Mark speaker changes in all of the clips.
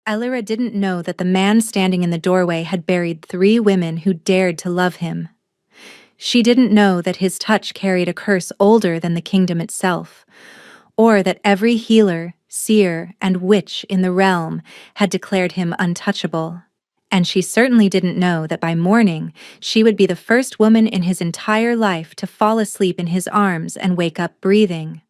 Speaker 1: Elira didn't know that the man standing in the doorway had buried 3 women who dared to love him. She didn't know that his touch carried a curse older than the kingdom itself, or that every healer, seer, and witch in the realm had declared him untouchable. And she certainly didn't know that by morning she would be the first woman in his entire life to fall asleep in his arms and wake up breathing.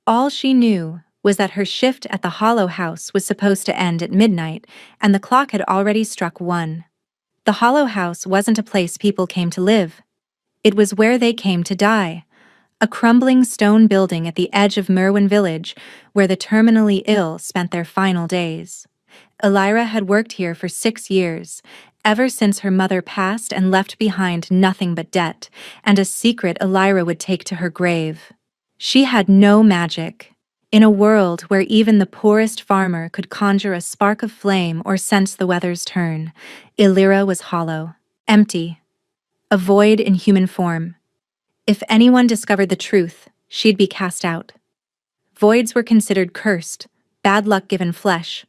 Speaker 1: All she knew was that her shift at the Hollow House was supposed to end at midnight, and the clock had already struck 1. The Hollow House wasn't a place people came to live. It was where they came to die. A crumbling stone building at the edge of Merwin Village, where the terminally ill spent their final days. Elira had worked here for 6 years, ever since her mother passed and left behind nothing but debt, and a secret Elira would take to her grave. She had no magic. In a world where even the poorest farmer could conjure a spark of flame or sense the weather's turn, Elira was hollow, empty, a void in human form. If anyone discovered the truth, she'd be cast out. Voids were considered cursed, bad luck given flesh.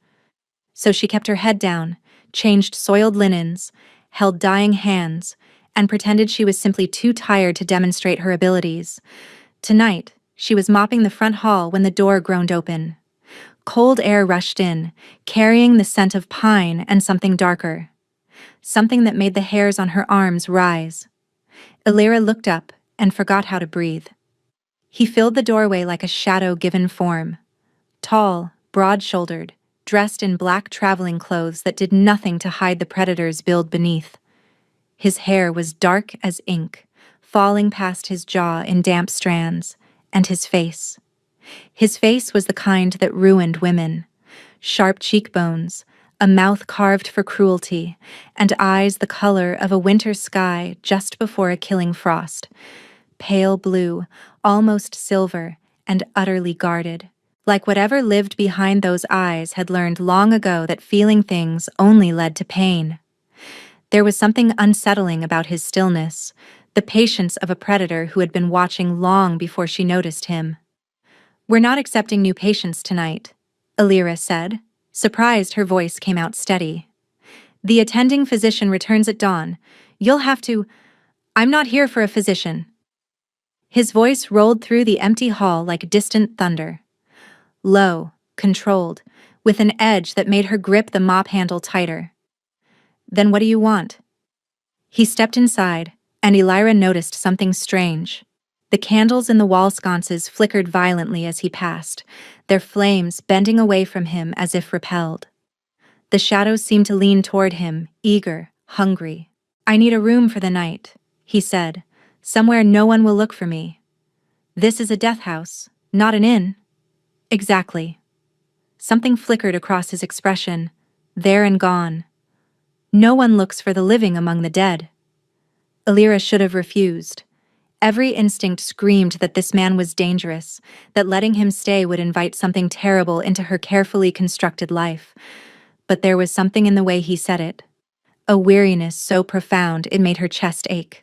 Speaker 1: So she kept her head down, changed soiled linens, held dying hands, and pretended she was simply too tired to demonstrate her abilities. Tonight, she was mopping the front hall when the door groaned open. Cold air rushed in, carrying the scent of pine and something darker. Something that made the hairs on her arms rise. Elira looked up and forgot how to breathe. He filled the doorway like a shadow given form. Tall, broad-shouldered, dressed in black traveling clothes that did nothing to hide the predator's build beneath. His hair was dark as ink, falling past his jaw in damp strands, and his face. His face was the kind that ruined women. Sharp cheekbones, a mouth carved for cruelty, and eyes the color of a winter sky just before a killing frost. Pale blue, almost silver, and utterly guarded. Like whatever lived behind those eyes had learned long ago that feeling things only led to pain. There was something unsettling about his stillness, the patience of a predator who had been watching long before she noticed him. "We're not accepting new patients tonight," Elira said. Surprised, her voice came out steady. "The attending physician returns at dawn. You'll have to—" "I'm not here for a physician." His voice rolled through the empty hall like distant thunder. Low, controlled, with an edge that made her grip the mop handle tighter. "Then what do you want?" He stepped inside, and Elira noticed something strange. The candles in the wall sconces flickered violently as he passed, their flames bending away from him as if repelled. The shadows seemed to lean toward him, eager, hungry. "I need a room for the night," he said. "Somewhere no one will look for me." "This is a death house, not an inn." "Exactly." Something flickered across his expression, there and gone. "No one looks for the living among the dead." Elira should have refused. Every instinct screamed that this man was dangerous, that letting him stay would invite something terrible into her carefully constructed life. But there was something in the way he said it. A weariness so profound it made her chest ache.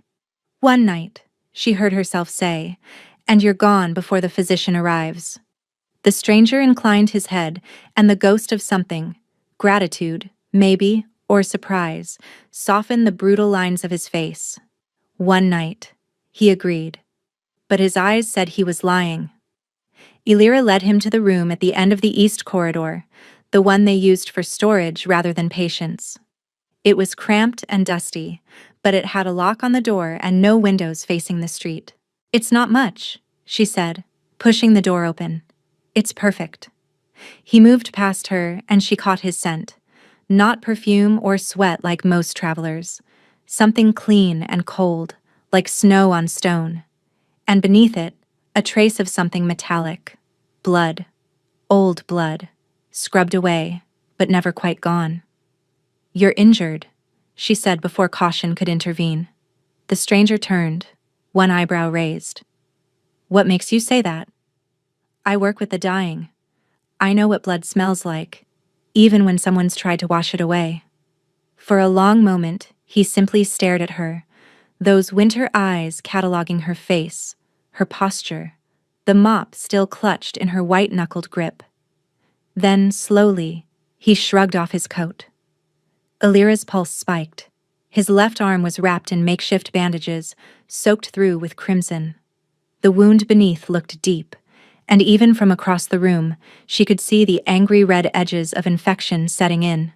Speaker 1: "One night," she heard herself say, "and you're gone before the physician arrives." The stranger inclined his head, and the ghost of something, gratitude, maybe, or surprise, softened the brutal lines of his face. "One night," he agreed. But his eyes said he was lying. Elira led him to the room at the end of the east corridor, the one they used for storage rather than patients. It was cramped and dusty, but it had a lock on the door and no windows facing the street. "It's not much," she said, pushing the door open. "It's perfect." He moved past her, and she caught his scent. Not perfume or sweat like most travelers. Something clean and cold, like snow on stone. And beneath it, a trace of something metallic. Blood. Old blood. Scrubbed away, but never quite gone. "You're injured," she said before caution could intervene. The stranger turned, one eyebrow raised. "What makes you say that?" "I work with the dying. I know what blood smells like, even when someone's tried to wash it away." For a long moment, he simply stared at her, those winter eyes cataloging her face, her posture, the mop still clutched in her white-knuckled grip. Then, slowly, He shrugged off his coat. Alira's pulse spiked. His left arm was wrapped in makeshift bandages, soaked through with crimson. The wound beneath looked deep, and even from across the room, she could see the angry red edges of infection setting in.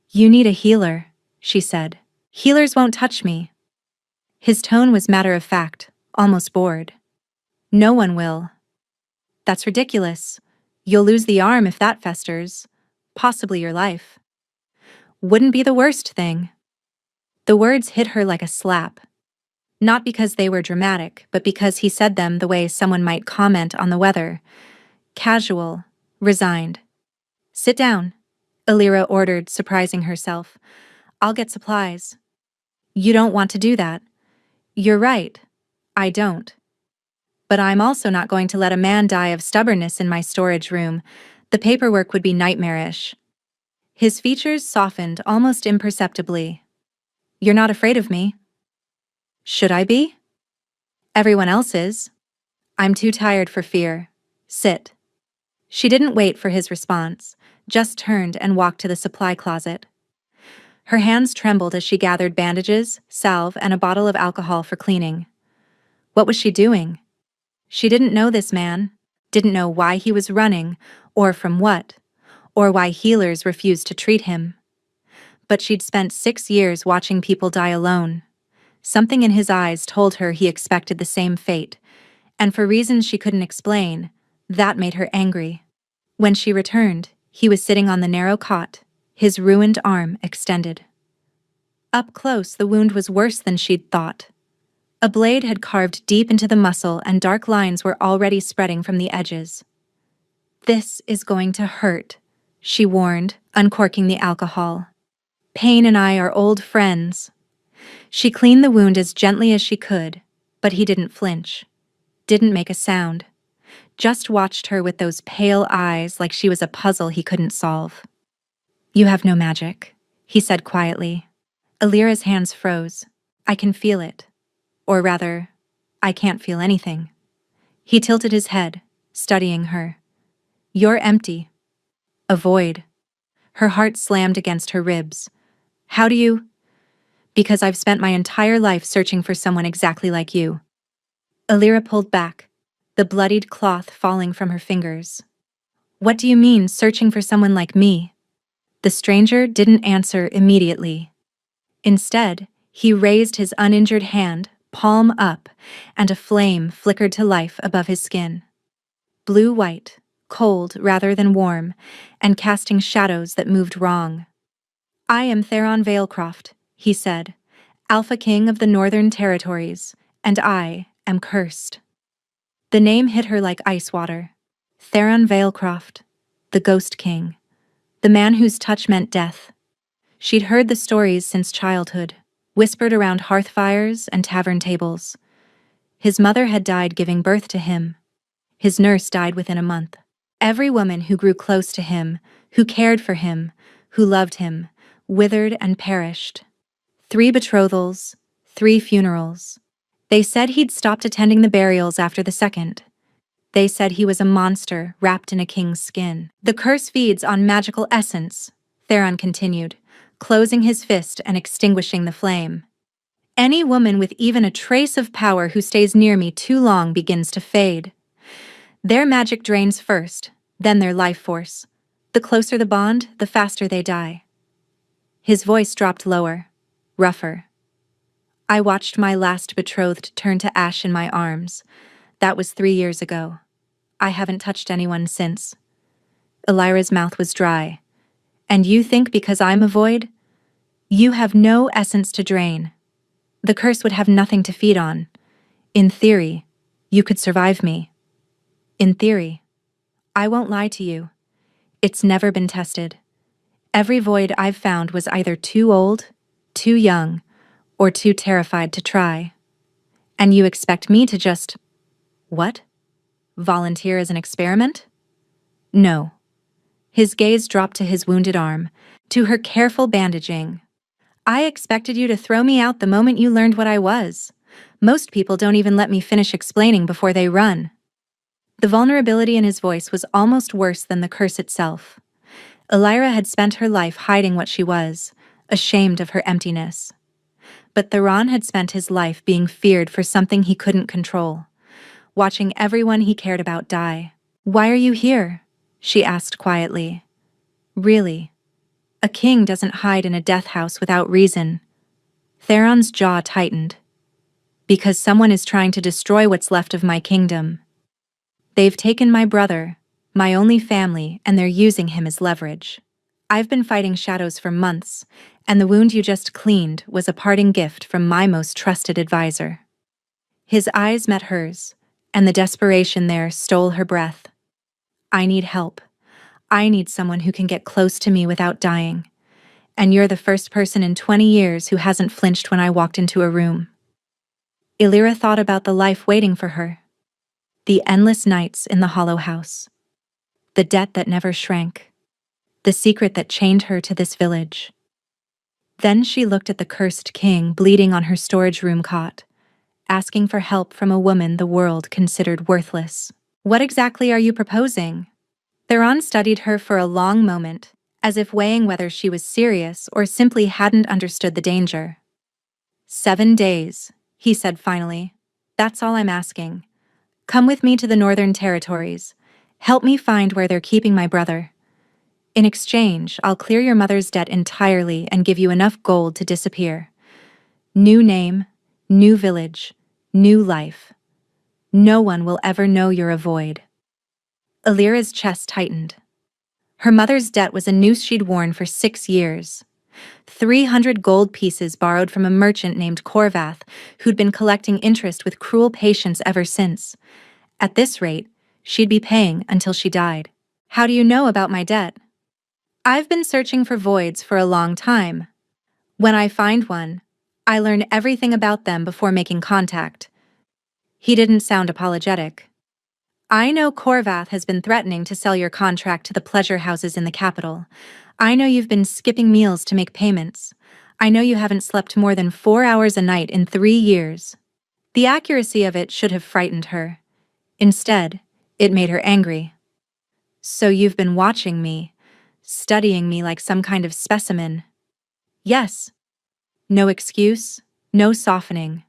Speaker 1: "You need a healer," she said. "Healers won't touch me." His tone was matter-of-fact, almost bored. "No one will." "That's ridiculous. You'll lose the arm if that festers. Possibly your life." "Wouldn't be the worst thing." The words hit her like a slap. Not because they were dramatic, but because he said them the way someone might comment on the weather. Casual, resigned. "Sit down," Alira ordered, surprising herself. "I'll get supplies." "You don't want to do that." "You're right. I don't. But I'm also not going to let a man die of stubbornness in my storage room. The paperwork would be nightmarish." His features softened almost imperceptibly. "You're not afraid of me?" "Should I be?" "Everyone else is." "I'm too tired for fear. Sit." She didn't wait for his response, just turned and walked to the supply closet. Her hands trembled as she gathered bandages, salve, and a bottle of alcohol for cleaning. What was she doing? She didn't know this man, didn't know why he was running, or from what, or why healers refused to treat him. But she'd spent 6 years watching people die alone. Something in his eyes told her he expected the same fate, and for reasons she couldn't explain, that made her angry. When she returned, he was sitting on the narrow cot, his ruined arm extended. Up close, the wound was worse than she'd thought. A blade had carved deep into the muscle and dark lines were already spreading from the edges. "This is going to hurt," she warned, uncorking the alcohol. "Pain and I are old friends." She cleaned the wound as gently as she could, but he didn't flinch, didn't make a sound, just watched her with those pale eyes like she was a puzzle he couldn't solve. "You have no magic," he said quietly. Alira's hands froze. "I can feel it. Or rather, I can't feel anything." He tilted his head, studying her. "You're empty. A void." Her heart slammed against her ribs. "How do you—" "Because I've spent my entire life searching for someone exactly like you." Alira pulled back, the bloodied cloth falling from her fingers. "What do you mean, searching for someone like me?" The stranger didn't answer immediately. Instead, he raised his uninjured hand, palm up, and a flame flickered to life above his skin. Blue-white, cold rather than warm, and casting shadows that moved wrong. "I am Theron Veilcroft," he said, "Alpha King of the Northern Territories, and I am cursed." The name hit her like ice water. Theron Veilcroft, the Ghost King, the man whose touch meant death. She'd heard the stories since childhood, whispered around hearth fires and tavern tables. His mother had died giving birth to him. His nurse died within a month. Every woman who grew close to him, who cared for him, who loved him, withered and perished. 3 betrothals, 3 funerals. They said he'd stopped attending the burials after the second. They said he was a monster wrapped in a king's skin. "The curse feeds on magical essence," Theron continued, closing his fist and extinguishing the flame. "Any woman with even a trace of power who stays near me too long begins to fade. Their magic drains first, then their life force. The closer the bond, the faster they die." His voice dropped lower, rougher. "I watched my last betrothed turn to ash in my arms. That was 3 years ago. I haven't touched anyone since." Alira's mouth was dry. "And you think because I'm a void? You have no essence to drain. The curse would have nothing to feed on. In theory, you could survive me. In theory. I won't lie to you. It's never been tested. Every void I've found was either too old, too young, or too terrified to try. And you expect me to just— what? Volunteer as an experiment? No." His gaze dropped to his wounded arm, to her careful bandaging. "I expected you to throw me out the moment you learned what I was. Most people don't even let me finish explaining before they run." The vulnerability in his voice was almost worse than the curse itself. Elira had spent her life hiding what she was, ashamed of her emptiness. But Theron had spent his life being feared for something he couldn't control, watching everyone he cared about die. "Why are you here?" she asked quietly. "Really? A king doesn't hide in a death house without reason." Theron's jaw tightened. "Because someone is trying to destroy what's left of my kingdom. They've taken my brother, my only family, and they're using him as leverage. I've been fighting shadows for months, and the wound you just cleaned was a parting gift from my most trusted advisor." His eyes met hers, and the desperation there stole her breath. "I need help. I need someone who can get close to me without dying. And you're the first person in 20 years who hasn't flinched when I walked into a room." Elira thought about the life waiting for her. The endless nights in the Hollow House. The debt that never shrank. The secret that chained her to this village. Then she looked at the cursed king bleeding on her storage room cot, asking for help from a woman the world considered worthless. "What exactly are you proposing?" Theron studied her for a long moment, as if weighing whether she was serious or simply hadn't understood the danger. "7 days, he said finally. "That's all I'm asking. Come with me to the Northern Territories. Help me find where they're keeping my brother. In exchange, I'll clear your mother's debt entirely and give you enough gold to disappear. New name, new village, new life. No one will ever know you're a void." Elira's chest tightened. Her mother's debt was a noose she'd worn for 6 years. 300 gold pieces borrowed from a merchant named Corvath, who'd been collecting interest with cruel patience ever since. At this rate, she'd be paying until she died. "How do you know about my debt?" "I've been searching for voids for a long time. When I find one, I learn everything about them before making contact." He didn't sound apologetic. "I know Corvath has been threatening to sell your contract to the pleasure houses in the capital. I know you've been skipping meals to make payments. I know you haven't slept more than 4 hours a night in 3 years." The accuracy of it should have frightened her. Instead, it made her angry. "So you've been watching me, studying me like some kind of specimen." "Yes." No excuse, no softening.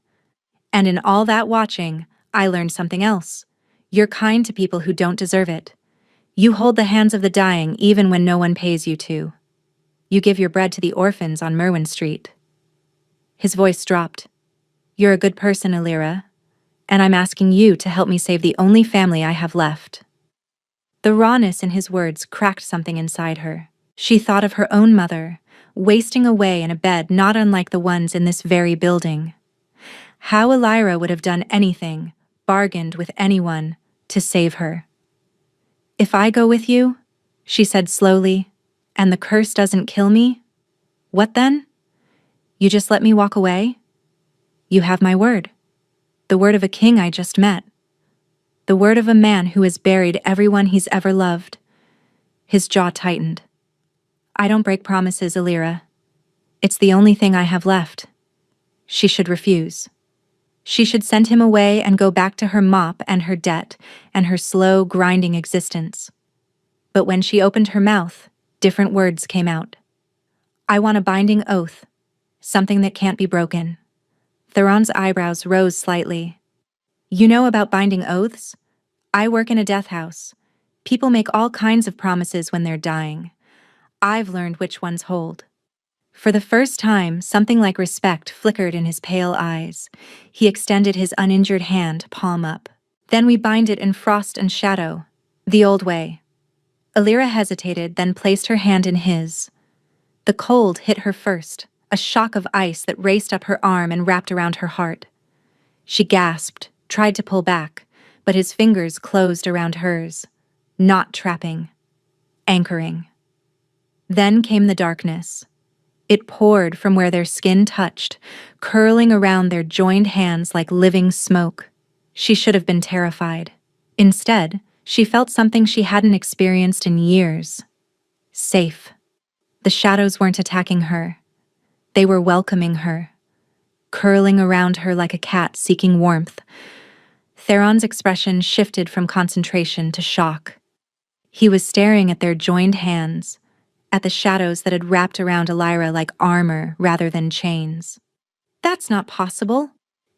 Speaker 1: "And in all that watching, I learned something else. You're kind to people who don't deserve it. You hold the hands of the dying even when no one pays you to. You give your bread to the orphans on Merwin Street." His voice dropped. "You're a good person, Elira, and I'm asking you to help me save the only family I have left." The rawness in his words cracked something inside her. She thought of her own mother, wasting away in a bed not unlike the ones in this very building. How Elira would have done anything, bargained with anyone, to save her. "If I go with you," she said slowly, "and the curse doesn't kill me, what then? You just let me walk away? You have my word. The word of a king I just met. The word of a man who has buried everyone he's ever loved." His jaw tightened. "I don't break promises, Elira. It's the only thing I have left." She should refuse. She should send him away and go back to her mop and her debt and her slow, grinding existence. But when she opened her mouth, different words came out. "I want a binding oath, something that can't be broken." Theron's eyebrows rose slightly. "You know about binding oaths? I work in a death house. People make all kinds of promises when they're dying. I've learned which ones hold." For the first time, something like respect flickered in his pale eyes. He extended his uninjured hand, palm up. "Then we bind it in frost and shadow, the old way." Elira hesitated, then placed her hand in his. The cold hit her first, a shock of ice that raced up her arm and wrapped around her heart. She gasped, tried to pull back, but his fingers closed around hers, not trapping, anchoring. Then came the darkness. It poured from where their skin touched, curling around their joined hands like living smoke. She should have been terrified. Instead, she felt something she hadn't experienced in years. Safe. The shadows weren't attacking her. They were welcoming her, curling around her like a cat seeking warmth. Theron's expression shifted from concentration to shock. He was staring at their joined hands, at the shadows that had wrapped around Elira like armor rather than chains. "That's not possible,"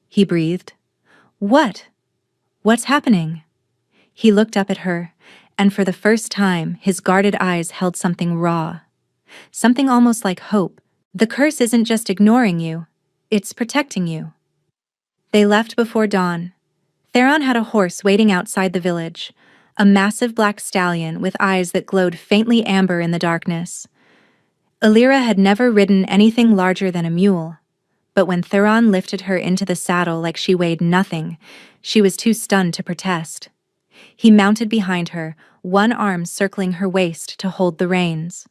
Speaker 1: he breathed. "What? What's happening?" He looked up at her, and for the first time, his guarded eyes held something raw. Something almost like hope. "The curse isn't just ignoring you, it's protecting you." They left before dawn. Theron had a horse waiting outside the village, a massive black stallion with eyes that glowed faintly amber in the darkness. Elira had never ridden anything larger than a mule, but when Theron lifted her into the saddle like she weighed nothing, she was too stunned to protest. He mounted behind her, one arm circling her waist to hold the reins.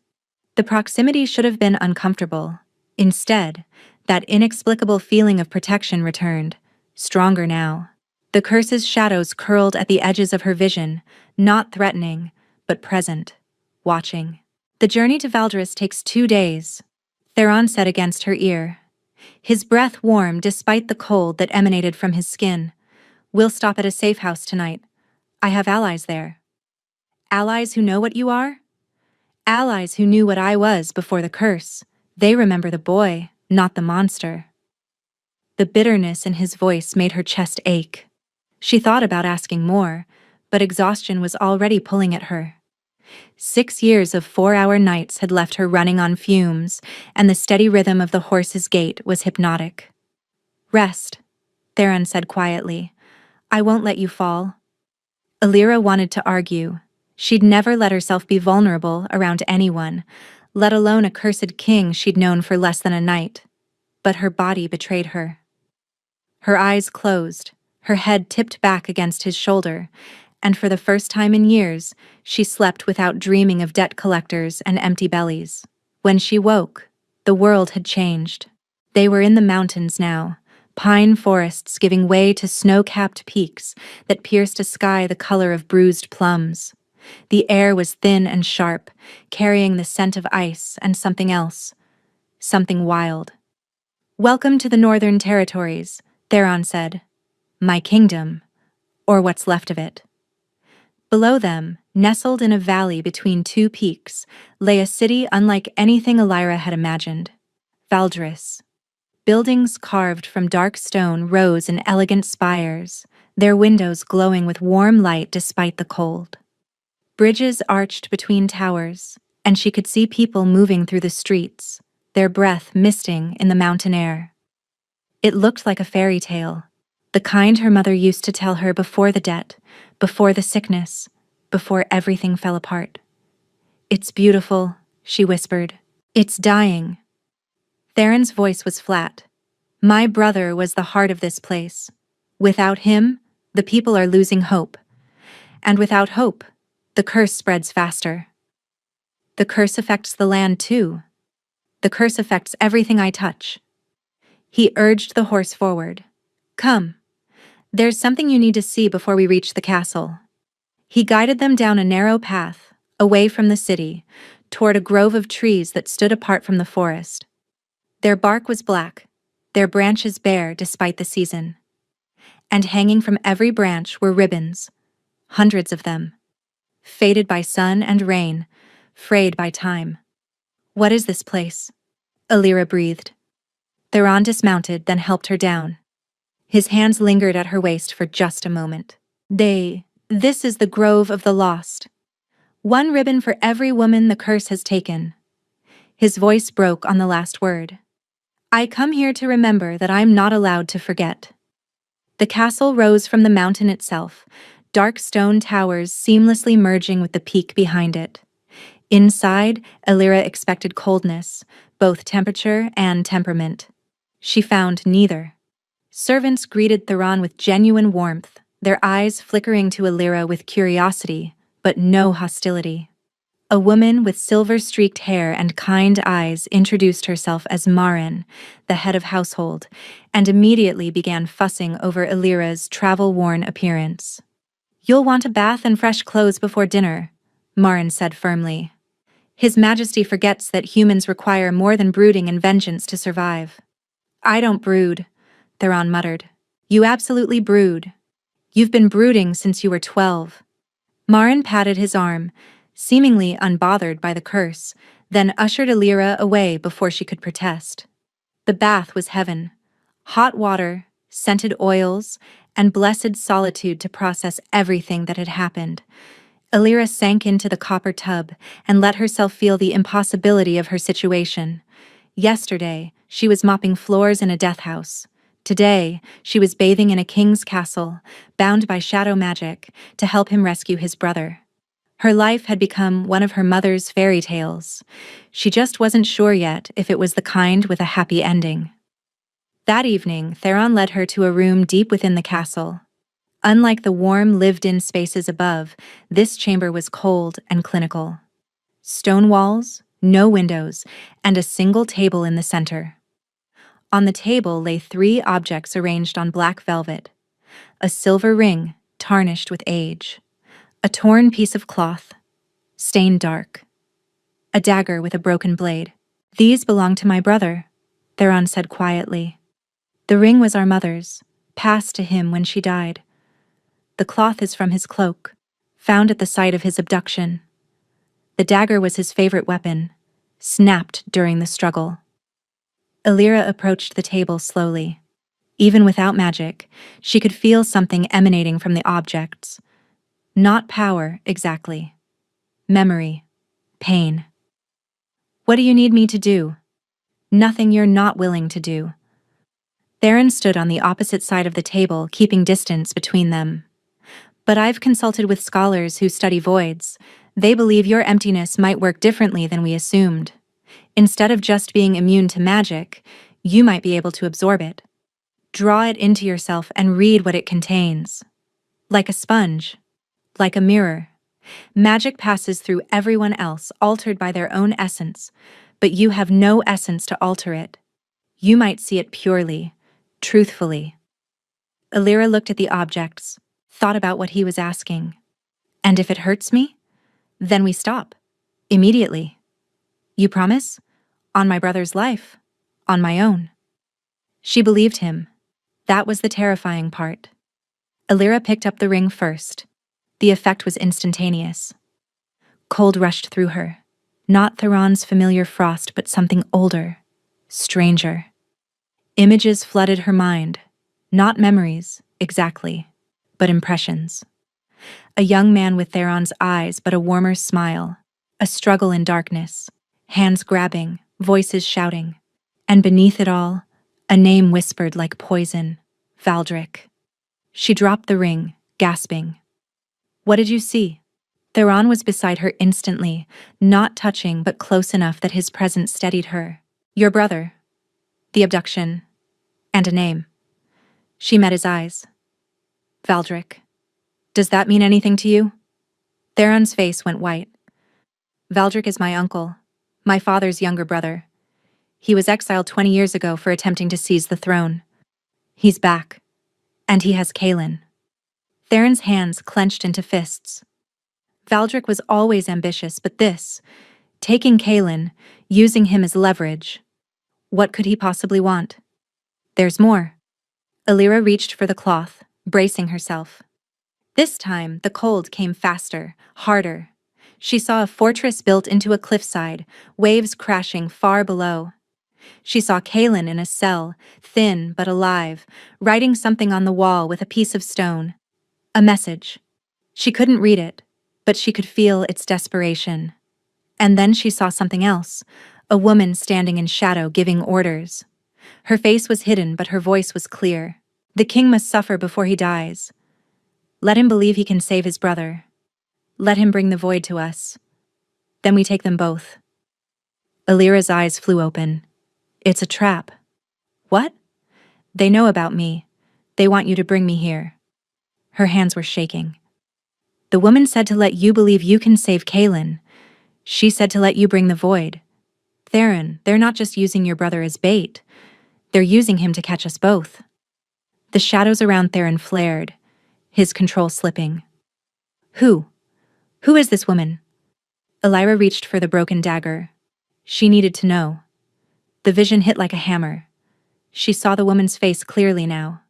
Speaker 1: The proximity should have been uncomfortable. Instead, that inexplicable feeling of protection returned, stronger now. The curse's shadows curled at the edges of her vision, not threatening, but present, watching. "The journey to Valdris takes 2 days," Theron said against her ear. His breath warm despite the cold that emanated from his skin. "We'll stop at a safe house tonight. I have allies there." "Allies who know what you are?" "Allies who knew what I was before the curse. They remember the boy, not the monster." The bitterness in his voice made her chest ache. She thought about asking more, but exhaustion was already pulling at her. 6 years of 4-hour nights had left her running on fumes, and the steady rhythm of the horse's gait was hypnotic. "Rest," Theron said quietly. "I won't let you fall." Elira wanted to argue. She'd never let herself be vulnerable around anyone, let alone a cursed king she'd known for less than a night. But her body betrayed her. Her eyes closed, her head tipped back against his shoulder, and for the first time in years, she slept without dreaming of debt collectors and empty bellies. When she woke, the world had changed. They were in the mountains now, pine forests giving way to snow-capped peaks that pierced a sky the color of bruised plums. The air was thin and sharp, carrying the scent of ice and something else. Something wild. "Welcome to the Northern Territories," Theron said. "My kingdom, or what's left of it." Below them, nestled in a valley between 2 peaks, lay a city unlike anything Elira had imagined. Valdris. Buildings carved from dark stone rose in elegant spires, their windows glowing with warm light despite the cold. Bridges arched between towers, and she could see people moving through the streets, their breath misting in the mountain air. It looked like a fairy tale, the kind her mother used to tell her before the debt, before the sickness, before everything fell apart. "It's beautiful," she whispered. "It's dying." Theron's voice was flat. "My brother was the heart of this place. Without him, the people are losing hope. And without hope, the curse spreads faster." "The curse affects the land too. The curse affects everything I touch." He urged the horse forward. "Come. There's something you need to see before we reach the castle." He guided them down a narrow path, away from the city, toward a grove of trees that stood apart from the forest. Their bark was black, their branches bare despite the season. And hanging from every branch were ribbons, hundreds of them, faded by sun and rain, frayed by time. "What is this place?" Elira breathed. Theron dismounted, then helped her down. His hands lingered at her waist for just a moment. This is the Grove of the Lost. 1 ribbon for every woman the curse has taken." His voice broke on the last word. "I come here to remember that I'm not allowed to forget." The castle rose from the mountain itself, dark stone towers seamlessly merging with the peak behind it. Inside, Elira expected coldness, both temperature and temperament. She found neither. Servants greeted Theron with genuine warmth, their eyes flickering to Elira with curiosity, but no hostility. A woman with silver-streaked hair and kind eyes introduced herself as Marin, the head of household, and immediately began fussing over Elira's travel-worn appearance. "You'll want a bath and fresh clothes before dinner," Marin said firmly. "His Majesty forgets that humans require more than brooding and vengeance to survive." "I don't brood," Theron muttered. "You absolutely brood. You've been brooding since you were 12. Marin patted his arm, seemingly unbothered by the curse, then ushered Alira away before she could protest. The bath was heaven. Hot water, scented oils, and blessed solitude to process everything that had happened. Alira sank into the copper tub and let herself feel the impossibility of her situation. Yesterday, she was mopping floors in a death house. Today, she was bathing in a king's castle, bound by shadow magic, to help him rescue his brother. Her life had become one of her mother's fairy tales. She just wasn't sure yet if it was the kind with a happy ending. That evening, Theron led her to a room deep within the castle. Unlike the warm, lived-in spaces above, this chamber was cold and clinical. Stone walls, no windows, and a single table in the center. On the table lay 3 objects arranged on black velvet: a silver ring, tarnished with age; a torn piece of cloth, stained dark; a dagger with a broken blade. "These belong to my brother," Theron said quietly. "The ring was our mother's, passed to him when she died. The cloth is from his cloak, found at the site of his abduction. The dagger was his favorite weapon, snapped during the struggle." Alira approached the table slowly. Even without magic, she could feel something emanating from the objects. Not power, exactly. Memory. Pain. "What do you need me to do?" "Nothing you're not willing to do." Theron stood on the opposite side of the table, keeping distance between them. "But I've consulted with scholars who study voids. They believe your emptiness might work differently than we assumed. Instead of just being immune to magic, you might be able to absorb it. Draw it into yourself and read what it contains. Like a sponge. Like a mirror. Magic passes through everyone else, altered by their own essence, but you have no essence to alter it. You might see it purely, truthfully." Alira looked at the objects, thought about what he was asking. "And if it hurts me? Then we stop. Immediately. You promise? On my brother's life. On my own." She believed him. That was the terrifying part. Alira picked up the ring first. The effect was instantaneous. Cold rushed through her. Not Theron's familiar frost, but something older, stranger. Images flooded her mind. Not memories, exactly, but impressions. A young man with Theron's eyes, but a warmer smile. A struggle in darkness. Hands grabbing, voices shouting. And beneath it all, a name whispered like poison: Valdric. She dropped the ring, gasping. "What did you see?" Theron was beside her instantly, not touching but close enough that his presence steadied her. "Your brother. The abduction. And a name." She met his eyes. "Valdric. Does that mean anything to you?" Theron's face went white. "Valdric is my uncle, my father's younger brother. He was exiled 20 years ago for attempting to seize the throne. He's back. And he has Kaelin." Theron's hands clenched into fists. Valdric was always ambitious, but this, taking Kaelin, using him as leverage. What could he possibly want? "There's more." Alira reached for the cloth, bracing herself. This time, the cold came faster, harder. She saw a fortress built into a cliffside, waves crashing far below. She saw Kaelin in a cell, thin but alive, writing something on the wall with a piece of stone. A message. She couldn't read it, but she could feel its desperation. And then she saw something else, a woman standing in shadow giving orders. Her face was hidden, but her voice was clear. "The king must suffer before he dies. Let him believe he can save his brother. Let him bring the void to us. Then we take them both." Alira's eyes flew open. "It's a trap." "What?" "They know about me. They want you to bring me here." Her hands were shaking. "The woman said to let you believe you can save Kaelin. She said to let you bring the void. Theron, they're not just using your brother as bait. They're using him to catch us both." The shadows around Theron flared, his control slipping. "Who? Who is this woman?" Alira reached for the broken dagger. She needed to know. The vision hit like a hammer. She saw the woman's face clearly now.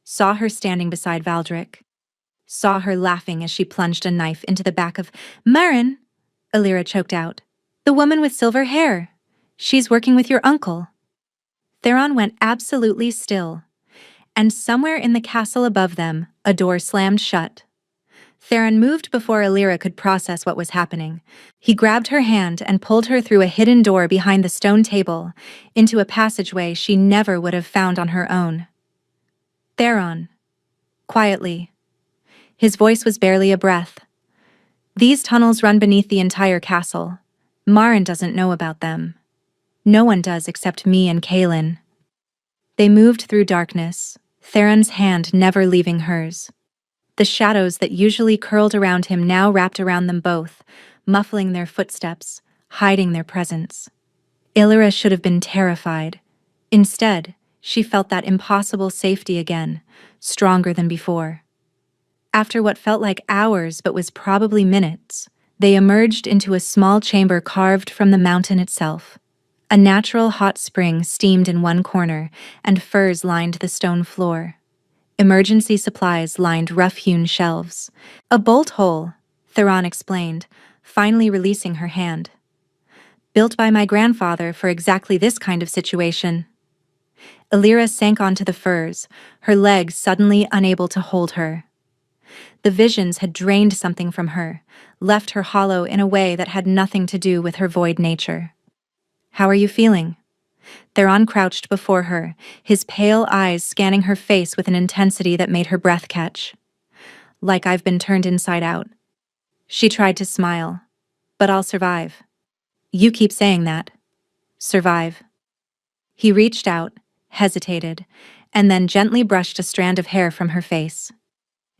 Speaker 1: Saw her standing beside Valdric. Saw her laughing as she plunged a knife into the back of— "Maren!" Alira choked out. The woman with silver hair. She's working with your uncle. Theron went absolutely still, and somewhere in the castle above them, a door slammed shut. Theron moved before Alira could process what was happening. He grabbed her hand and pulled her through a hidden door behind the stone table, into a passageway she never would have found on her own. Theron. Quietly. His voice was barely a breath. These tunnels run beneath the entire castle. Maren doesn't know about them. No one does except me and Kaelin. They moved through darkness, Theron's hand never leaving hers. The shadows that usually curled around him now wrapped around them both, muffling their footsteps, hiding their presence. Alira should have been terrified. Instead, she felt that impossible safety again, stronger than before. After what felt like hours but was probably minutes, they emerged into a small chamber carved from the mountain itself. A natural hot spring steamed in one corner, and furs lined the stone floor. Emergency supplies lined rough-hewn shelves. A bolt hole, Theron explained, finally releasing her hand. Built by my grandfather for exactly this kind of situation. Alira sank onto the furs, her legs suddenly unable to hold her. The visions had drained something from her, left her hollow in a way that had nothing to do with her void nature. How are you feeling? Theron crouched before her, his pale eyes scanning her face with an intensity that made her breath catch. Like I've been turned inside out. She tried to smile. But I'll survive. You keep saying that. Survive. He reached out, hesitated, and then gently brushed a strand of hair from her face.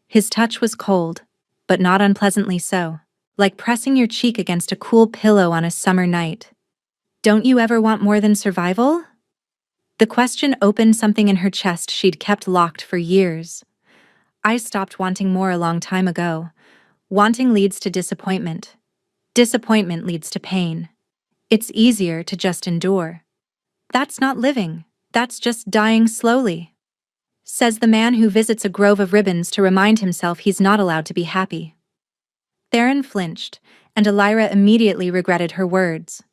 Speaker 1: His touch was cold, but not unpleasantly so, like pressing your cheek against a cool pillow on a summer night. Don't you ever want more than survival? The question opened something in her chest she'd kept locked for years. I stopped wanting more a long time ago. Wanting leads to disappointment. Disappointment leads to pain. It's easier to just endure. That's not living. That's just dying slowly. Says the man who visits a grove of ribbons to remind himself he's not allowed to be happy. Theron flinched, and Alira immediately regretted her words.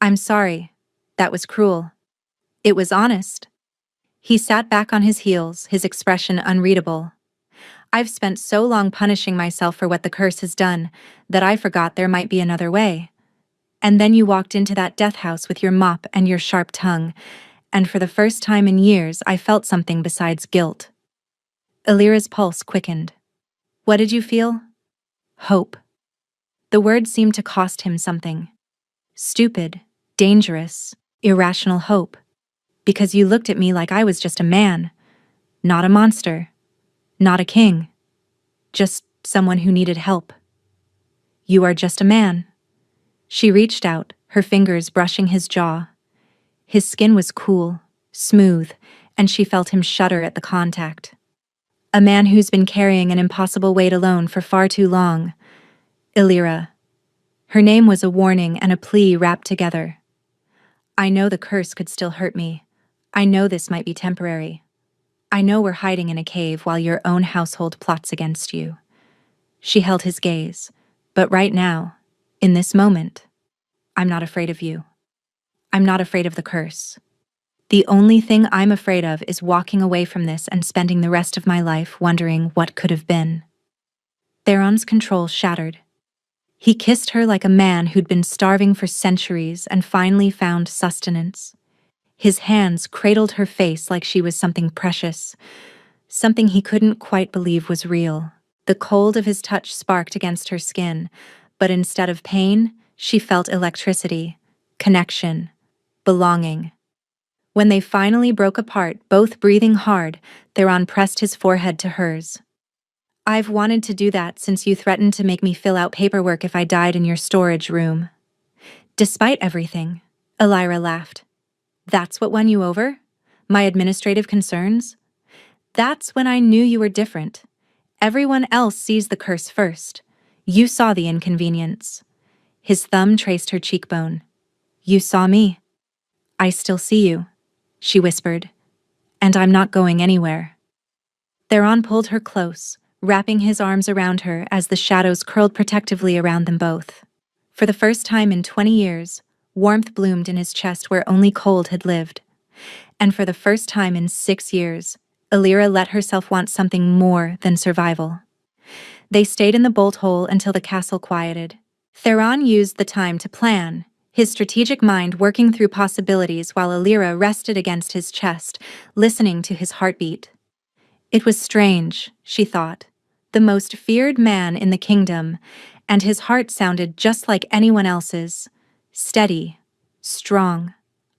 Speaker 1: I'm sorry. That was cruel. It was honest. He sat back on his heels, his expression unreadable. I've spent so long punishing myself for what the curse has done, that I forgot there might be another way. And then you walked into that death house with your mop and your sharp tongue, and for the first time in years I felt something besides guilt. Alira's pulse quickened. What did you feel? Hope. The word seemed to cost him something. Stupid, dangerous, irrational hope. Because you looked at me like I was just a man, not a monster, not a king, just someone who needed help. You are just a man. She reached out, her fingers brushing his jaw. His skin was cool, smooth, and she felt him shudder at the contact. A man who's been carrying an impossible weight alone for far too long. Alira. Her name was a warning and a plea wrapped together. I know the curse could still hurt me. I know this might be temporary. I know we're hiding in a cave while your own household plots against you. She held his gaze. But right now, in this moment, I'm not afraid of you. I'm not afraid of the curse. The only thing I'm afraid of is walking away from this and spending the rest of my life wondering what could have been. Theron's control shattered. He kissed her like a man who'd been starving for centuries and finally found sustenance. His hands cradled her face like she was something precious, something he couldn't quite believe was real. The cold of his touch sparked against her skin, but instead of pain, she felt electricity, connection, belonging. When they finally broke apart, both breathing hard, Theron pressed his forehead to hers. I've wanted to do that since you threatened to make me fill out paperwork if I died in your storage room. Despite everything, Alira laughed. That's what won you over? My administrative concerns? That's when I knew you were different. Everyone else sees the curse first. You saw the inconvenience. His thumb traced her cheekbone. You saw me. I still see you, she whispered. And I'm not going anywhere. Theron pulled her close, wrapping his arms around her as the shadows curled protectively around them both. For the first time in 20 years, warmth bloomed in his chest where only cold had lived. And for the first time in 6 years, Alira let herself want something more than survival. They stayed in the bolt hole until the castle quieted. Theron used the time to plan, his strategic mind working through possibilities while Alira rested against his chest, listening to his heartbeat. It was strange, she thought. The most feared man in the kingdom, and his heart sounded just like anyone else's. Steady, strong,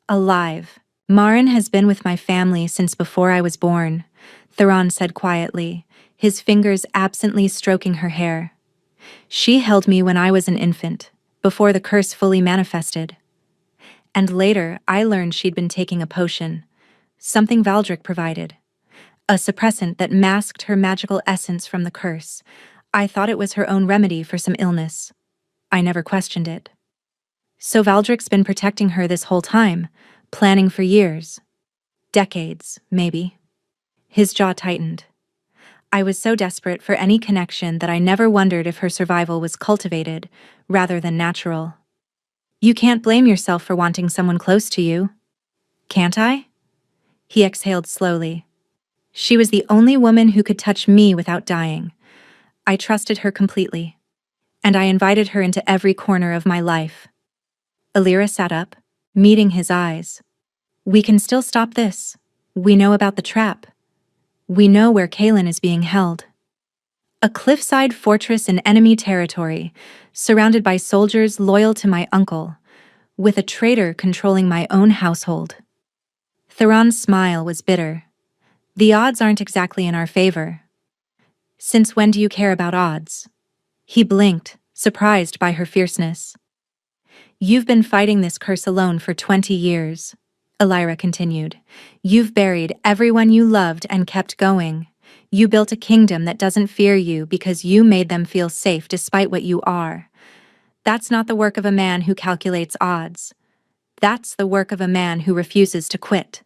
Speaker 1: alive. Marin has been with my family since before I was born, Theron said quietly, his fingers absently stroking her hair. She held me when I was an infant, before the curse fully manifested. And later, I learned she'd been taking a potion, something Valdric provided. A suppressant that masked her magical essence from the curse. I thought it was her own remedy for some illness. I never questioned it. So Valdric's been protecting her this whole time, planning for years. Decades, maybe. His jaw tightened. I was so desperate for any connection that I never wondered if her survival was cultivated, rather than natural. You can't blame yourself for wanting someone close to you. Can't I? He exhaled slowly. She was the only woman who could touch me without dying. I trusted her completely. And I invited her into every corner of my life. Alira sat up, meeting his eyes. We can still stop this. We know about the trap. We know where Kaelin is being held. A cliffside fortress in enemy territory, surrounded by soldiers loyal to my uncle, with a traitor controlling my own household. Theron's smile was bitter. The odds aren't exactly in our favor. Since when do you care about odds? He blinked, surprised by her fierceness. You've been fighting this curse alone for 20 years, Alira continued. You've buried everyone you loved and kept going. You built a kingdom that doesn't fear you because you made them feel safe despite what you are. That's not the work of a man who calculates odds. That's the work of a man who refuses to quit.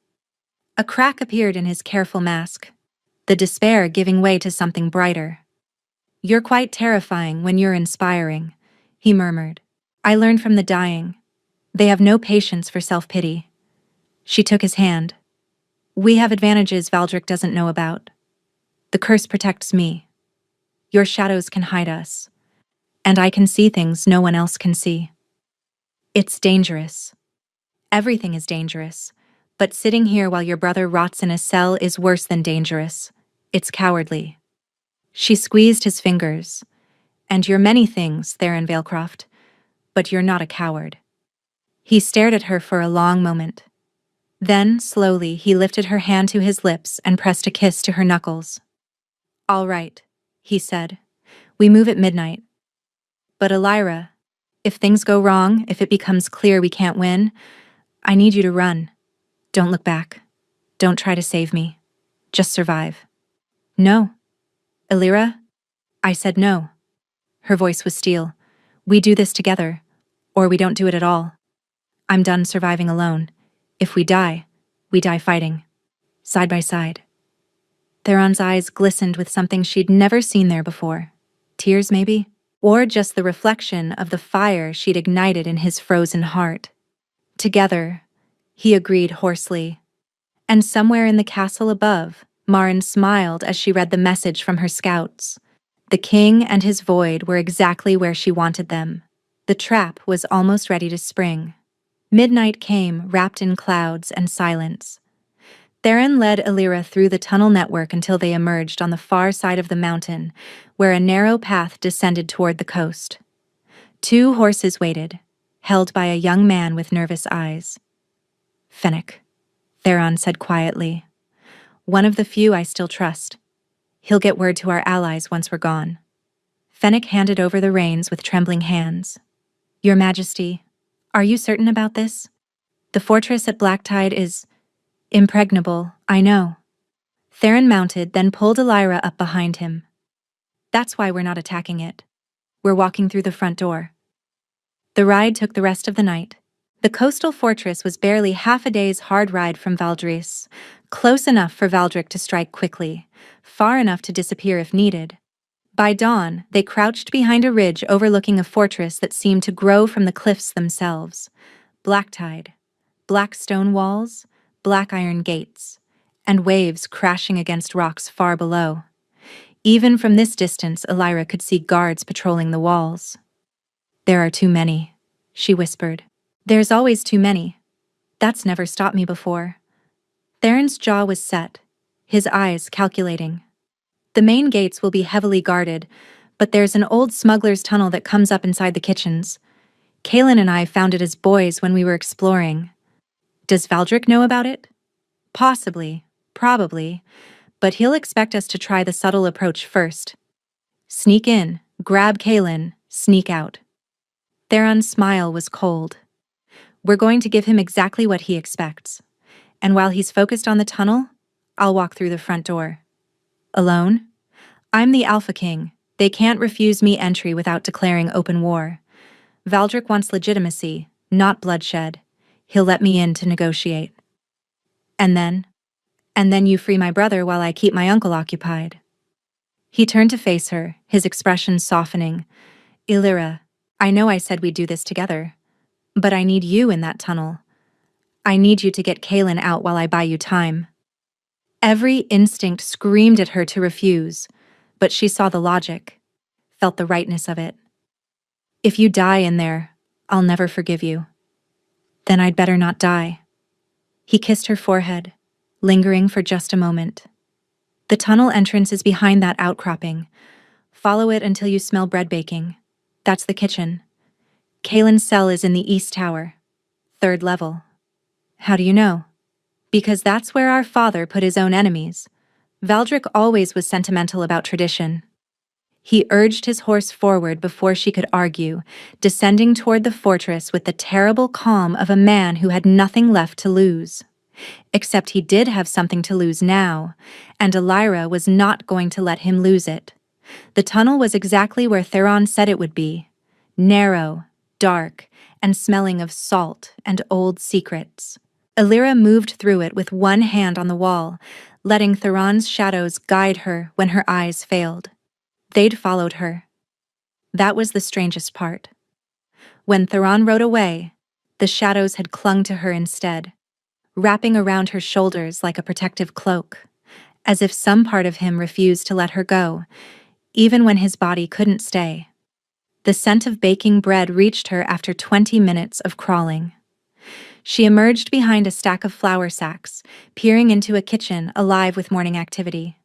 Speaker 1: A crack appeared in his careful mask, the despair giving way to something brighter. You're quite terrifying when you're inspiring, he murmured. I learned from the dying. They have no patience for self-pity. She took his hand. We have advantages Valdric doesn't know about. The curse protects me. Your shadows can hide us. And I can see things no one else can see. It's dangerous. Everything is dangerous. But sitting here while your brother rots in a cell is worse than dangerous. It's cowardly. She squeezed his fingers. And you're many things, Theron Valecroft, but you're not a coward. He stared at her for a long moment. Then, slowly, he lifted her hand to his lips and pressed a kiss to her knuckles. All right, he said. We move at midnight. But Alira, if things go wrong, if it becomes clear we can't win, I need you to run. Don't look back. Don't try to save me. Just survive. No. Alira? I said no. Her voice was steel. We do this together, or we don't do it at all. I'm done surviving alone. If we die fighting. Side by side. Theron's eyes glistened with something she'd never seen there before. Tears, maybe? Or just the reflection of the fire she'd ignited in his frozen heart. Together, he agreed hoarsely. And somewhere in the castle above, Marin smiled as she read the message from her scouts. The king and his void were exactly where she wanted them. The trap was almost ready to spring. Midnight came, wrapped in clouds and silence. Theron led Alira through the tunnel network until they emerged on the far side of the mountain, where a narrow path descended toward the coast. 2 horses waited, held by a young man with nervous eyes. Fennec, Theron said quietly. One of the few I still trust. He'll get word to our allies once we're gone. Fennec handed over the reins with trembling hands. Your Majesty, are you certain about this? The fortress at Blacktide is impregnable, I know. Theron mounted, then pulled Alira up behind him. That's why we're not attacking it. We're walking through the front door. The ride took the rest of the night. The coastal fortress was barely half a day's hard ride from Valdris, close enough for Valdric to strike quickly, far enough to disappear if needed. By dawn, they crouched behind a ridge overlooking a fortress that seemed to grow from the cliffs themselves. Black-tide, black stone walls, black iron gates, and waves crashing against rocks far below. Even from this distance, Elira could see guards patrolling the walls. "There are too many," she whispered. "There's always too many. That's never stopped me before." Theron's jaw was set, his eyes calculating. "The main gates will be heavily guarded, but there's an old smuggler's tunnel that comes up inside the kitchens. Kaelin and I found it as boys when we were exploring. Does Valdric know about it? Possibly, probably, but he'll expect us to try the subtle approach first. Sneak in, grab Kaelin, sneak out." Theron's smile was cold. "We're going to give him exactly what he expects. And while he's focused on the tunnel, I'll walk through the front door. Alone? I'm the Alpha King. They can't refuse me entry without declaring open war. Valdric wants legitimacy, not bloodshed. He'll let me in to negotiate. And then you free my brother while I keep my uncle occupied." He turned to face her, his expression softening. "Elira, I know I said we'd do this together, but I need you in that tunnel. I need you to get Kaelin out while I buy you time." Every instinct screamed at her to refuse, but she saw the logic, felt the rightness of it. "If you die in there, I'll never forgive you." "Then I'd better not die." He kissed her forehead, lingering for just a moment. "The tunnel entrance is behind that outcropping. Follow it until you smell bread baking. That's the kitchen. Kaelin's cell is in the east tower, 3rd level. How do you know?" "Because that's where our father put his own enemies. Valdric always was sentimental about tradition." He urged his horse forward before she could argue, descending toward the fortress with the terrible calm of a man who had nothing left to lose. Except he did have something to lose now, and Elira was not going to let him lose it. The tunnel was exactly where Theron said it would be. Narrow, dark, and smelling of salt and old secrets. Elira moved through it with one hand on the wall, letting Theron's shadows guide her when her eyes failed. They'd followed her. That was the strangest part. When Theron rode away, the shadows had clung to her instead, wrapping around her shoulders like a protective cloak, as if some part of him refused to let her go, even when his body couldn't stay. The scent of baking bread reached her after 20 minutes of crawling. She emerged behind a stack of flour sacks, peering into a kitchen alive with morning activity.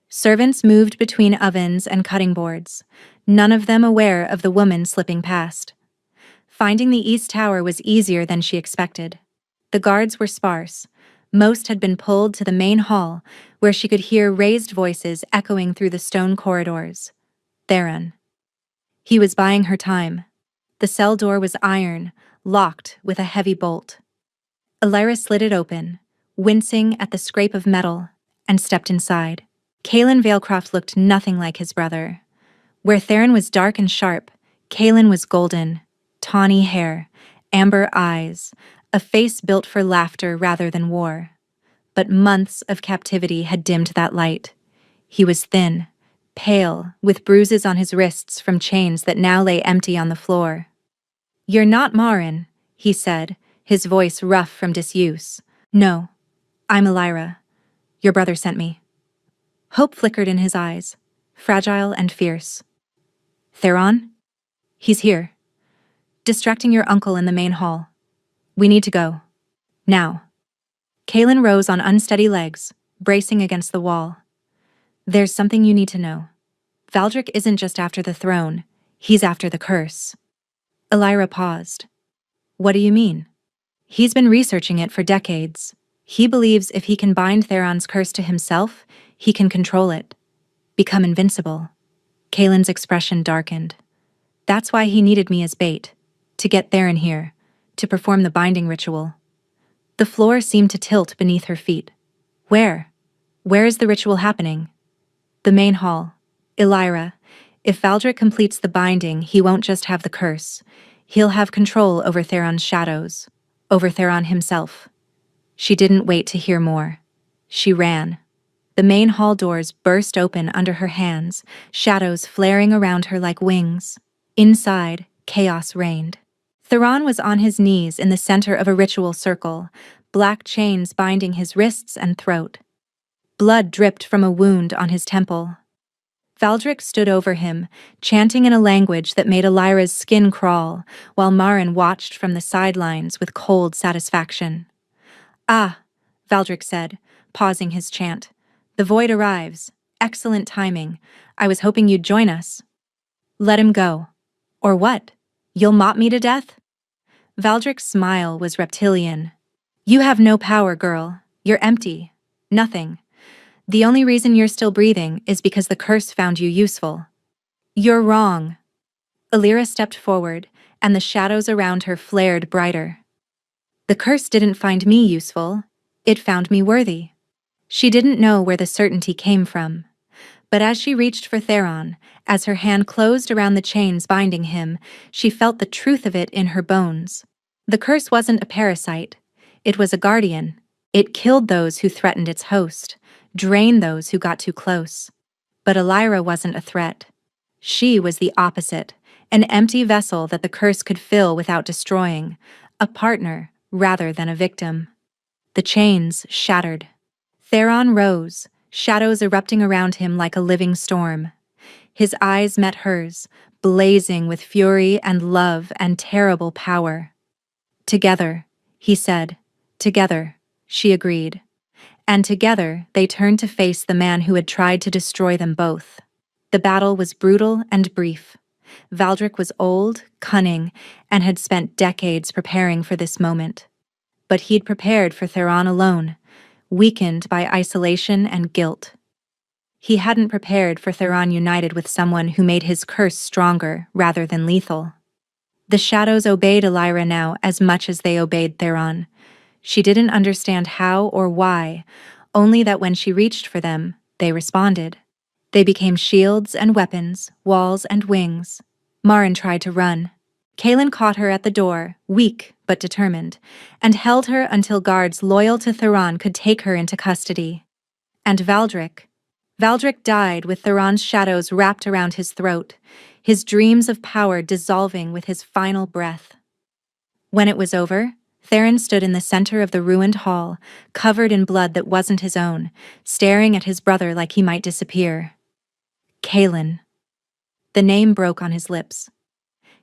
Speaker 1: Servants moved between ovens and cutting boards, none of them aware of the woman slipping past. Finding the East Tower was easier than she expected. The guards were sparse. Most had been pulled to the main hall, where she could hear raised voices echoing through the stone corridors. Theron. He was buying her time. The cell door was iron, locked with a heavy bolt. Elira slid it open, wincing at the scrape of metal, and stepped inside. Kaelin Valecroft looked nothing like his brother. Where Theron was dark and sharp, Kaelin was golden, tawny hair, amber eyes, a face built for laughter rather than war. But months of captivity had dimmed that light. He was thin, pale, with bruises on his wrists from chains that now lay empty on the floor. "You're not Marin," he said, his voice rough from disuse. "No, I'm Elira. Your brother sent me." Hope flickered in his eyes, fragile and fierce. "Theron? He's here. Distracting your uncle in the main hall. We need to go. Now." Kaelin rose on unsteady legs, bracing against the wall. "There's something you need to know. Valdric isn't just after the throne, he's after the curse." Elira paused. "What do you mean?" "He's been researching it for decades. He believes if he can bind Theron's curse to himself, he can control it. Become invincible." Kaelin's expression darkened. "That's why he needed me as bait, to get Theron here, to perform the binding ritual." The floor seemed to tilt beneath her feet. "Where? Where is the ritual happening?" "The main hall. Elira, if Valdric completes the binding, he won't just have the curse. He'll have control over Theron's shadows, over Theron himself." She didn't wait to hear more. She ran. The main hall doors burst open under her hands, shadows flaring around her like wings. Inside, chaos reigned. Theron was on his knees in the center of a ritual circle, black chains binding his wrists and throat. Blood dripped from a wound on his temple. Valdric stood over him, chanting in a language that made Elira's skin crawl, while Marin watched from the sidelines with cold satisfaction. "Ah," Valdric said, pausing his chant. "The void arrives. Excellent timing. I was hoping you'd join us." "Let him go." "Or what? You'll mop me to death?" Valdric's smile was reptilian. "You have no power, girl. You're empty. Nothing. The only reason you're still breathing is because the curse found you useful." "You're wrong." Elira stepped forward, and the shadows around her flared brighter. "The curse didn't find me useful. It found me worthy." She didn't know where the certainty came from. But as she reached for Theron, as her hand closed around the chains binding him, she felt the truth of it in her bones. The curse wasn't a parasite. It was a guardian. It killed those who threatened its host, drained those who got too close. But Elira wasn't a threat. She was the opposite, an empty vessel that the curse could fill without destroying, a partner rather than a victim. The chains shattered. Theron rose, shadows erupting around him like a living storm. His eyes met hers, blazing with fury and love and terrible power. "Together," he said. "Together," she agreed. And together they turned to face the man who had tried to destroy them both. The battle was brutal and brief. Valdric was old, cunning, and had spent decades preparing for this moment. But he'd prepared for Theron alone, weakened by isolation and guilt. He hadn't prepared for Theron united with someone who made his curse stronger rather than lethal. The shadows obeyed Elira now as much as they obeyed Theron. She didn't understand how or why, only that when she reached for them, they responded. They became shields and weapons, walls and wings. Marin tried to run. Kaelin caught her at the door, weak but determined, and held her until guards loyal to Theron could take her into custody. And Valdric died with Theron's shadows wrapped around his throat, his dreams of power dissolving with his final breath. When it was over, Theron stood in the center of the ruined hall, covered in blood that wasn't his own, staring at his brother like he might disappear. Kaelin. The name broke on his lips.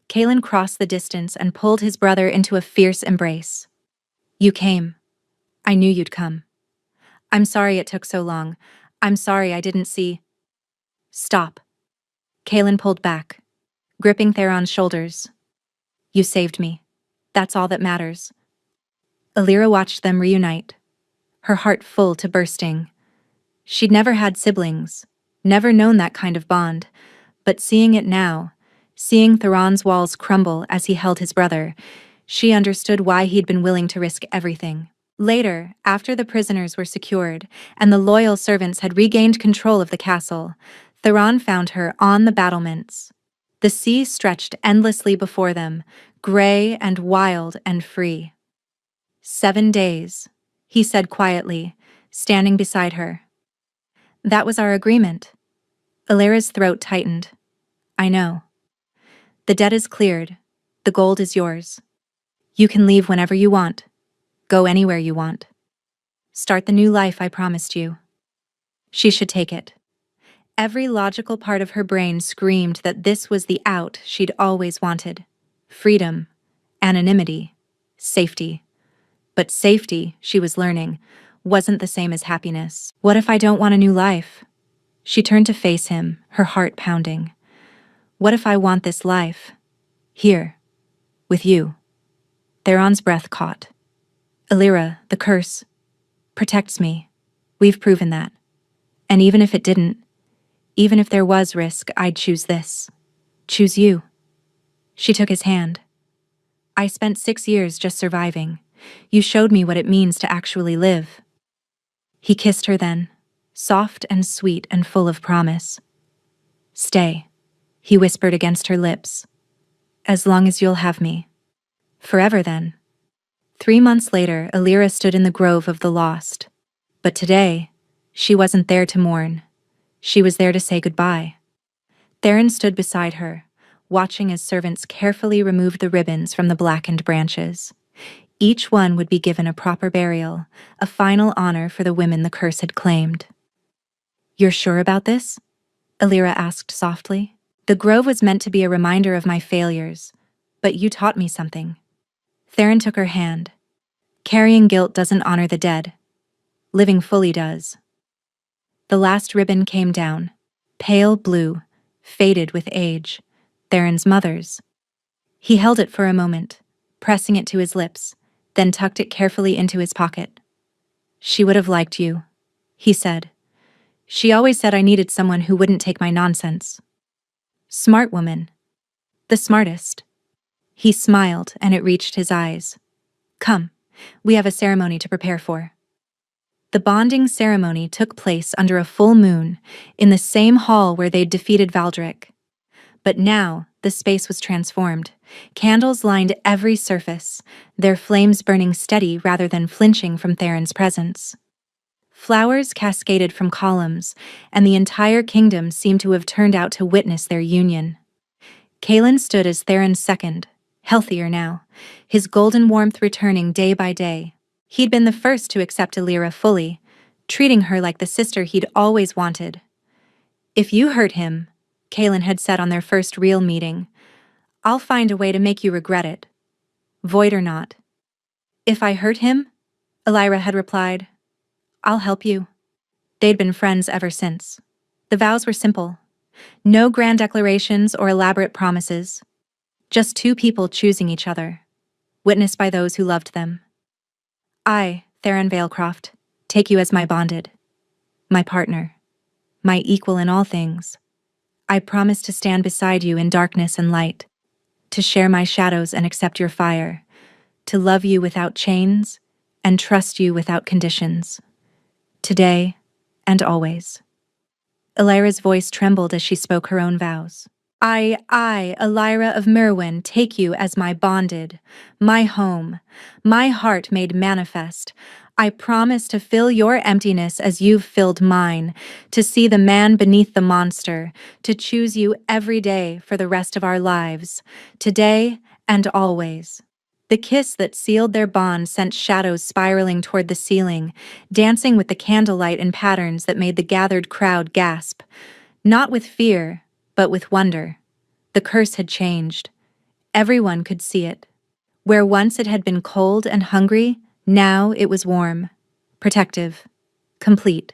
Speaker 1: Kaelin crossed the distance and pulled his brother into a fierce embrace. "You came. I knew you'd come. I'm sorry it took so long. I'm sorry I didn't see." "Stop." Kaelin pulled back, gripping Theron's shoulders. "You saved me. That's all that matters." Elira watched them reunite, her heart full to bursting. She'd never had siblings, never known that kind of bond, but seeing it now, seeing Theron's walls crumble as he held his brother, she understood why he'd been willing to risk everything. Later, after the prisoners were secured and the loyal servants had regained control of the castle, Theron found her on the battlements. The sea stretched endlessly before them, gray and wild and free. 7 days, he said quietly, standing beside her. "That was our agreement." Elira's throat tightened. "I know. The debt is cleared. The gold is yours. You can leave whenever you want. Go anywhere you want. Start the new life I promised you." She should take it. Every logical part of her brain screamed that this was the out she'd always wanted. Freedom, anonymity, safety. But safety, she was learning, wasn't the same as happiness. What if I don't want a new life? She turned to face him, her heart pounding. What if I want this life? Here. With you. Theron's breath caught. "Elira, the curse protects me. We've proven that. And even if it didn't, even if there was risk, I'd choose this. Choose you." She took his hand. "I spent 6 years just surviving. You showed me what it means to actually live." He kissed her then, soft and sweet and full of promise. "Stay," he whispered against her lips. "As long as you'll have me. Forever then." 3 months later, Elira stood in the Grove of the Lost. But today, She wasn't there to mourn. She was there to say goodbye. Theron stood beside her, watching as servants carefully removed the ribbons from the blackened branches. Each one would be given a proper burial, a final honor for the women the curse had claimed. "You're sure about this?" Alira asked softly. "The grove was meant to be a reminder of my failures, but you taught me something." Theron took her hand. "Carrying guilt doesn't honor the dead. Living fully does." The last ribbon came down, pale blue, faded with age, Theron's mother's. He held it for a moment, pressing it to his lips, then tucked it carefully into his pocket. "She would have liked you," he said. "She always said I needed someone who wouldn't take my nonsense." "Smart woman. The smartest." He smiled, and it reached his eyes. "Come, we have a ceremony to prepare for." The bonding ceremony took place under a full moon, in the same hall where they'd defeated Valdric. But now, the space was transformed. Candles lined every surface, their flames burning steady rather than flinching from Theron's presence. Flowers cascaded from columns, and the entire kingdom seemed to have turned out to witness their union. Kaelin stood as Theron's second, healthier now, his golden warmth returning day by day. He'd been the first to accept Alira fully, treating her like the sister he'd always wanted. "If you hurt him," Kaelin had said on their first real meeting, "I'll find a way to make you regret it, void or not." "If I hurt him," Alira had replied, "I'll help you." They'd been friends ever since. The vows were simple. No grand declarations or elaborate promises. Just two people choosing each other, witnessed by those who loved them. "I, Theron Veilcroft, take you as my bonded, my partner, my equal in all things. I promise to stand beside you in darkness and light, to share my shadows and accept your fire, to love you without chains and trust you without conditions, today and always." Alira's voice trembled as she spoke her own vows. I, Alira of Merwyn, take you as my bonded, my home, my heart made manifest. I promise to fill your emptiness as you've filled mine, to see the man beneath the monster, to choose you every day for the rest of our lives, today and always. The kiss that sealed their bond sent shadows spiraling toward the ceiling, dancing with the candlelight in patterns that made the gathered crowd gasp. Not with fear, but with wonder. The curse had changed. Everyone could see it. Where once it had been cold and hungry, now it was warm, protective, complete.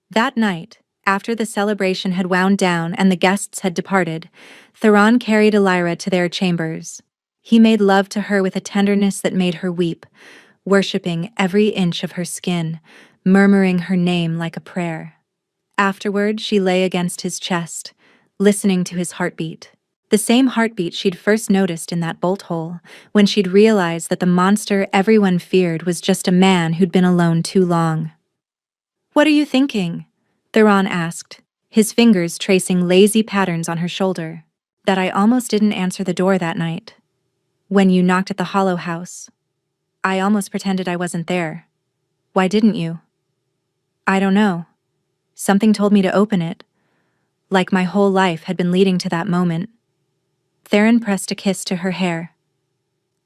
Speaker 1: That night, after the celebration had wound down and the guests had departed, Theron carried Alira to their chambers. He made love to her with a tenderness that made her weep, worshipping every inch of her skin, murmuring her name like a prayer. Afterward, she lay against his chest, listening to his heartbeat. The same heartbeat she'd first noticed in that bolt hole, when she'd realized that the monster everyone feared was just a man who'd been alone too long. "What are you thinking?" Theron asked, his fingers tracing lazy patterns on her shoulder. "That I almost didn't answer the door that night. When you knocked at the Hollow House. I almost pretended I wasn't there. Why didn't you?" "I don't know. Something told me to open it. Like my whole life had been leading to that moment." Theron pressed a kiss to her hair.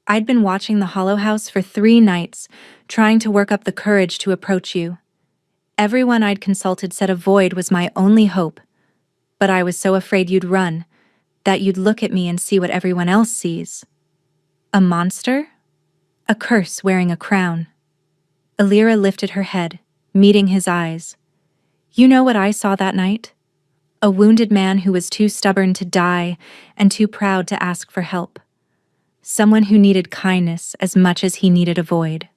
Speaker 1: "I'd been watching the Hollow House for 3 nights, trying to work up the courage to approach you. Everyone I'd consulted said a void was my only hope, but I was so afraid you'd run, that you'd look at me and see what everyone else sees. A monster? A curse wearing a crown." Alira lifted her head, meeting his eyes. "You know what I saw that night? A wounded man who was too stubborn to die and too proud to ask for help. Someone who needed kindness as much as he needed a void."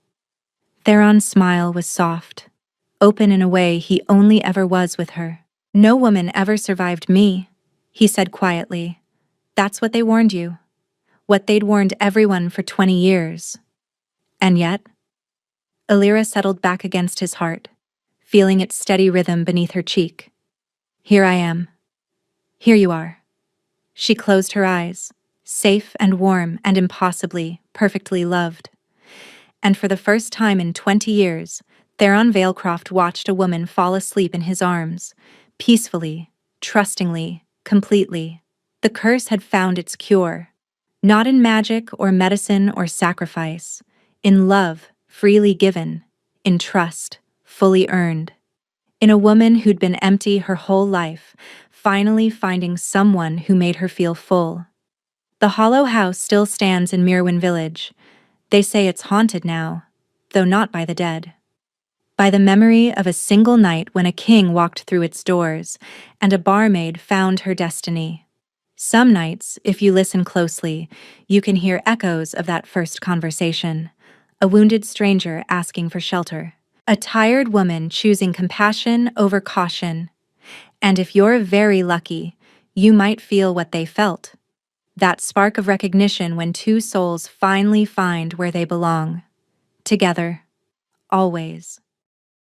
Speaker 1: Theron's smile was soft, open in a way he only ever was with her. "No woman ever survived me," he said quietly. "That's what they warned you. What they'd warned everyone for 20 years. And yet?" Alira settled back against his heart, feeling its steady rhythm beneath her cheek. "Here I am. Here you are." She closed her eyes, safe and warm and impossibly, perfectly loved. And for the first time in 20 years, Theron Valecroft watched a woman fall asleep in his arms, peacefully, trustingly, completely. The curse had found its cure. Not in magic or medicine or sacrifice, in love, freely given, in trust, fully earned. In a woman who'd been empty her whole life, finally finding someone who made her feel full. The hollow house still stands in Mirwin Village. They say it's haunted now, though not by the dead. By the memory of a single night when a king walked through its doors, and a barmaid found her destiny. Some nights, if you listen closely, you can hear echoes of that first conversation. A wounded stranger asking for shelter. A tired woman choosing compassion over caution. And if you're very lucky, you might feel what they felt. That spark of recognition when two souls finally find where they belong. Together. Always.